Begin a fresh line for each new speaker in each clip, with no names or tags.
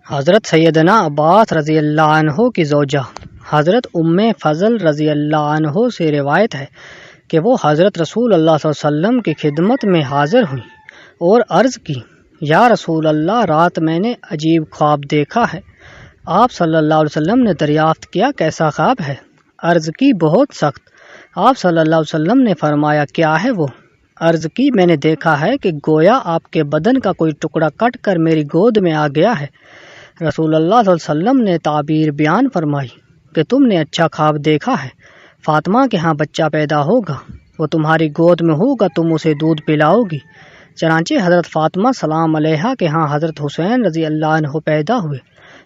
حضرت سیدنا عباس رضی اللہ عنہ کی زوجہ حضرت ام فضل رضی اللہ عنہ سے روایت ہے کہ وہ حضرت رسول اللہ صلی اللہ علیہ وسلم کی خدمت میں حاضر ہوئیں اور عرض کی، یا رسول اللہ، رات میں نے عجیب خواب دیکھا ہے۔ آپ صلی اللہ علیہ وسلم نے دریافت کیا، کیسا خواب ہے؟ عرض کی، بہت سخت۔ آپ صلی اللہ علیہ وسلم نے فرمایا، کیا ہے وہ؟ عرض کی، میں نے دیکھا ہے کہ گویا آپ کے بدن کا کوئی ٹکڑا کٹ کر میری گود میں آ گیا ہے۔ رسول اللہ صلی اللہ علیہ وسلم نے تعبیر بیان فرمائی کہ تم نے اچھا خواب دیکھا ہے، فاطمہ کے ہاں بچہ پیدا ہوگا، وہ تمہاری گود میں ہوگا، تم اسے دودھ پلاؤ گی۔ چنانچہ حضرت فاطمہ سلام علیہا کے ہاں حضرت حسین رضی اللہ عنہ پیدا ہوئے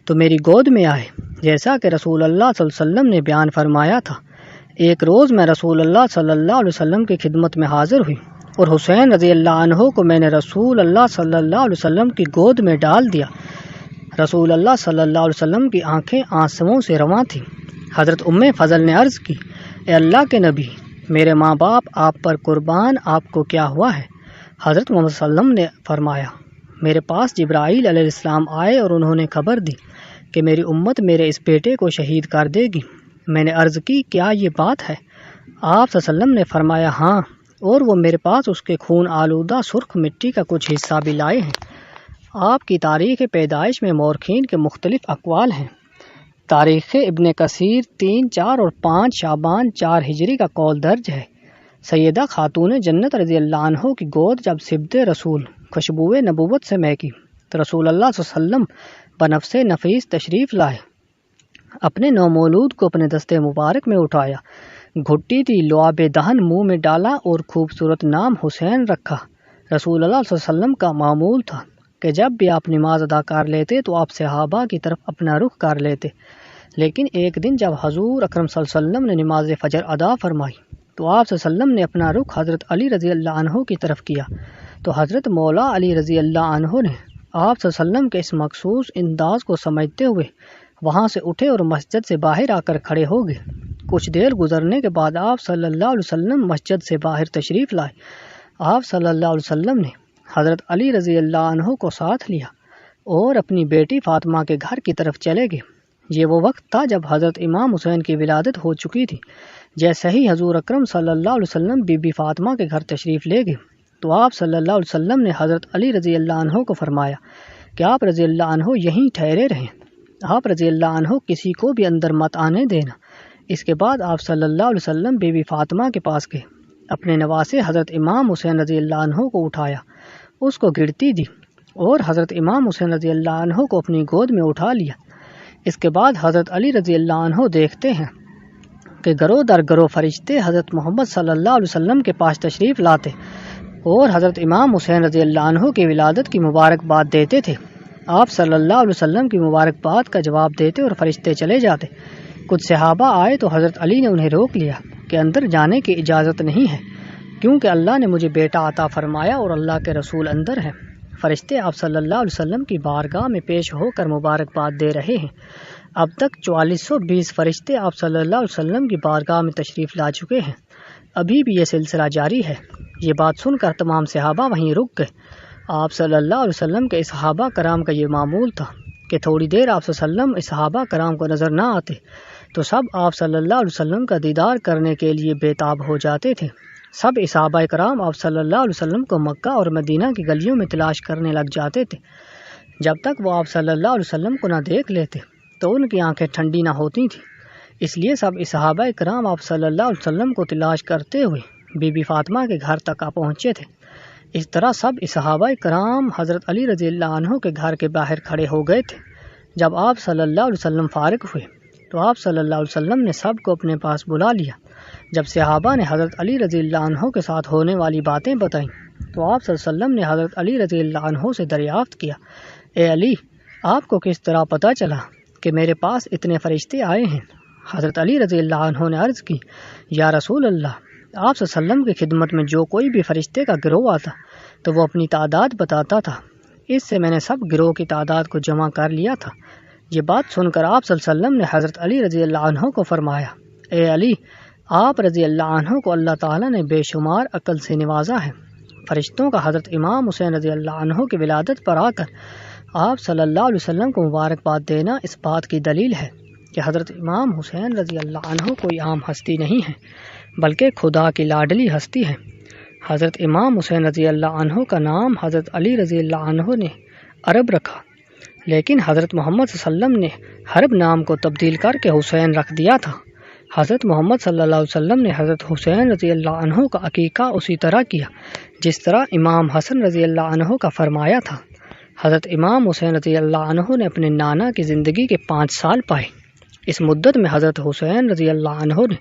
تو میری گود میں آئے، جیسا کہ رسول اللہ صلی اللہ علیہ وسلم نے بیان فرمایا تھا۔ ایک روز میں رسول اللہ صلی اللہ علیہ وسلم کی خدمت میں حاضر ہوئی اور حسین رضی اللہ عنہ کو میں نے رسول اللہ صلی اللہ علیہ وسلم کی گود میں ڈال دیا۔ رسول اللہ صلی اللہ علیہ وسلم کی آنکھیں آنسوؤں سے رواں تھیں۔ حضرت ام فضل نے عرض کی، اے اللہ کے نبی، میرے ماں باپ آپ پر قربان، آپ کو کیا ہوا ہے؟ حضرت محمد صلی اللہ علیہ وسلم نے فرمایا، میرے پاس جبرائیل علیہ السلام آئے اور انہوں نے خبر دی کہ میری امت میرے اس بیٹے کو شہید کر دے گی۔ میں نے عرض کی، کیا یہ بات ہے؟ آپ صلی اللہ علیہ وسلم نے فرمایا، ہاں، اور وہ میرے پاس اس کے خون آلودہ سرخ مٹی کا کچھ حصہ بھی لائے ہیں۔ آپ کی تاریخ پیدائش میں مورخین کے مختلف اقوال ہیں۔ تاریخ ابن کثیر 3، 4 اور 5 شعبان 4 ہجری کا قول درج ہے۔ سیدہ خاتون جنت رضی اللہ عنہ کی گود جب صبط رسول خوشبوئے نبوت سے مہکی تو رسول اللہ صلی اللہ علیہ وسلم بنفس نفیس تشریف لائے، اپنے نومولود کو اپنے دستے مبارک میں اٹھایا، گھٹی تھی، لعاب دہن منہ میں ڈالا اور خوبصورت نام حسین رکھا۔ رسول اللہ صلی اللہ علیہ وسلم کا معمول تھا کہ جب بھی آپ نماز ادا کر لیتے تو آپ صحابہ کی طرف اپنا رخ کر لیتے، لیکن ایک دن جب حضور اکرم صلی اللہ علیہ وسلم نے نماز فجر ادا فرمائی تو آپ صلی اللہ علیہ وسلم نے اپنا رخ حضرت علی رضی اللہ عنہ کی طرف کیا تو حضرت مولا علی رضی اللہ عنہ نے آپ صلی اللہ علیہ وسلم کے اس مخصوص انداز کو سمجھتے ہوئے وہاں سے اٹھے اور مسجد سے باہر آ کر کھڑے ہو گئے۔ کچھ دیر گزرنے کے بعد آپ صلی اللہ علیہ وسلم مسجد سے باہر تشریف لائے۔ آپ صلی اللہ علیہ وسلم نے حضرت علی رضی اللہ عنہ کو ساتھ لیا اور اپنی بیٹی فاطمہ کے گھر کی طرف چلے گئے۔ یہ وہ وقت تھا جب حضرت امام حسین کی ولادت ہو چکی تھی۔ جیسے ہی حضور اکرم صلی اللہ علیہ وسلم بی بی فاطمہ کے گھر تشریف لے گئے تو آپ صلی اللہ علیہ وسلم نے حضرت علی رضی اللہ عنہ کو فرمایا کہ آپ رضی اللہ عنہ یہیں ٹھہرے رہیں، آپ رضی اللہ عنہ کسی کو بھی اندر مت آنے دینا۔ اس کے بعد آپ صلی اللہ علیہ وسلم بی بی فاطمہ کے پاس گئے، اپنے نواسے حضرت امام حسین رضی اللہ عنہ کو اٹھایا، اس کو گڑتی دی اور حضرت امام حسین رضی اللہ عنہ کو اپنی گود میں اٹھا لیا۔ اس کے بعد حضرت علی رضی اللہ عنہ دیکھتے ہیں کہ گروہ در گروہ فرشتے حضرت محمد صلی اللہ علیہ وسلم کے پاس تشریف لاتے اور حضرت امام حسین رضی اللہ عنہ کی ولادت کی مبارکباد دیتے تھے۔ آپ صلی اللہ علیہ وسلم کی مبارکباد کا جواب دیتے اور فرشتے چلے جاتے۔ کچھ صحابہ آئے تو حضرت علی نے انہیں روک لیا کہ اندر جانے کی اجازت نہیں ہے، کیونکہ اللہ نے مجھے بیٹا عطا فرمایا اور اللہ کے رسول اندر ہیں۔ فرشتے آپ صلی اللہ علیہ وسلم کی بارگاہ میں پیش ہو کر مبارکباد دے رہے ہیں۔ اب تک 4420 فرشتے آپ صلی اللہ علیہ وسلم کی بارگاہ میں تشریف لا چکے ہیں۔ ابھی بھی یہ سلسلہ جاری ہے۔ یہ بات سن کر تمام صحابہ وہیں رک گئے۔ آپ صلی اللہ علیہ وسلم کے صحابہ کرام کا یہ معمول تھا کہ تھوڑی دیر آپ صلی اللہ علیہ وسلم صحابہ کرام کو نظر نہ آتے تو سب آپ صلی اللہ علیہ وسلم کا دیدار کرنے کے لیے بےتاب ہو جاتے تھے۔ سب صحابہ کرام آپ صلی اللہ علیہ وسلم کو مکہ اور مدینہ کی گلیوں میں تلاش کرنے لگ جاتے تھے۔ جب تک وہ آپ صلی اللہ علیہ وسلم کو نہ دیکھ لیتے تو ان کی آنکھیں ٹھنڈی نہ ہوتی تھیں، اس لیے سب صحابہ کرام آپ صلی اللہ علیہ وسلم کو تلاش کرتے ہوئے بی بی فاطمہ کے گھر تک آ پہنچے تھے۔ اس طرح سب صحابہ کرام حضرت علی رضی اللہ عنہ کے گھر کے باہر کھڑے ہو گئے تھے۔ جب آپ صلی اللہ علیہ وسلم فارغ ہوئے تو آپ صلی اللہ علیہ وسلم نے سب کو اپنے پاس بلا لیا۔ جب صحابہ نے حضرت علی رضی اللہ عنہ کے ساتھ ہونے والی باتیں بتائیں تو آپ صلی اللہ علیہ وسلم نے حضرت علی رضی اللہ عنہ سے دریافت کیا، اے علی، آپ کو کس طرح پتہ چلا کہ میرے پاس اتنے فرشتے آئے ہیں؟ حضرت علی رضی اللہ عنہ نے عرض کی، یا رسول اللہ، آپ صلی اللہ علیہ وسلم کی خدمت میں جو کوئی بھی فرشتے کا گروہ آتا تو وہ اپنی تعداد بتاتا تھا، اس سے میں نے سب گروہ کی تعداد کو جمع کر لیا تھا۔ یہ بات سن کر آپ صلی اللہ علیہ وسلم نے حضرت علی رضی اللہ عنہ کو فرمایا، اے علی، آپ رضی اللہ عنہ کو اللہ تعالیٰ نے بے شمار عقل سے نوازا ہے۔ فرشتوں کا حضرت امام حسین رضی اللہ عنہ کی ولادت پر آ کر آپ صلی اللہ علیہ وسلم کو مبارکباد دینا اس بات کی دلیل ہے کہ حضرت امام حسین رضی اللہ عنہ کوئی عام ہستی نہیں ہے بلکہ خدا کی لاڈلی ہستی ہے۔ حضرت امام حسین رضی اللہ عنہ کا نام حضرت علی رضی اللہ عنہ نے عرب رکھا، لیکن حضرت محمد صلی اللہ علیہ وسلم نے حرب نام کو تبدیل کر کے حسین رکھ دیا تھا۔ حضرت محمد صلی اللہ علیہ وسلم نے حضرت حسین رضی اللہ عنہ کا عقیقہ اسی طرح کیا جس طرح امام حسن رضی اللہ عنہ کا فرمایا تھا۔ حضرت امام حسین رضی اللہ عنہ نے اپنے نانا کی زندگی کے 5 سال پائے۔ اس مدت میں حضرت حسین رضی اللہ عنہ نے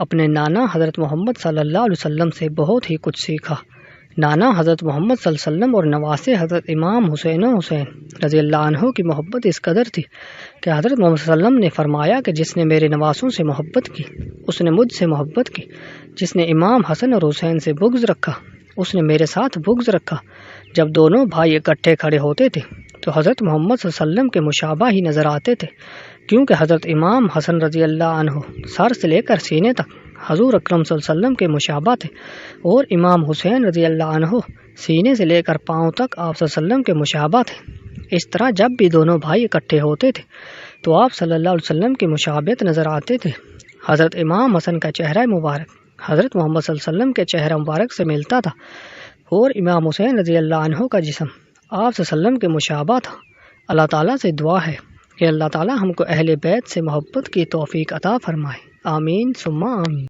اپنے نانا حضرت محمد صلی اللہ علیہ وسلم سے بہت ہی کچھ سیکھا۔ نانا حضرت محمد صلی اللہ علیہ وسلم اور نواسے حضرت امام حسین رضی اللہ عنہ کی محبت اس قدر تھی کہ حضرت محمد صلی اللہ علیہ وسلم نے فرمایا کہ جس نے میرے نواسوں سے محبت کی اس نے مجھ سے محبت کی، جس نے امام حسن اور حسین سے بغض رکھا اس نے میرے ساتھ بغض رکھا۔ جب دونوں بھائی اکٹھے کھڑے ہوتے تھے تو حضرت محمد صلی اللہ علیہ وسلم کے مشابہ ہی نظر آتے تھے، کیونکہ حضرت امام حسن رضی اللہ عنہ سر سے لے کر سینے تک حضور اکرم صلی اللہ علیہ وسلم کے مشابہ تھے، اور امام حسین رضی اللہ عنہ سینے سے لے کر پاؤں تک آپ صلی اللہ علیہ وسلم کے مشابہ تھے۔ اس طرح جب بھی دونوں بھائی اکٹھے ہوتے تھے تو آپ صلی اللہ علیہ وسلم کی مشابہت نظر آتے تھے۔ حضرت امام حسن کا چہرہ مبارک حضرت محمد صلی اللہ علیہ وسلم کے چہرہ مبارک سے ملتا تھا، اور امام حسین رضی اللہ عنہ کا جسم آپ صلی اللہ علیہ وسلم کے مشابہ تھا۔ اللہ تعالیٰ سے دعا ہے کہ اللہ تعالیٰ ہم کو اہل بیت سے محبت کی توفیق عطا فرمائے، آمین ثم آمین۔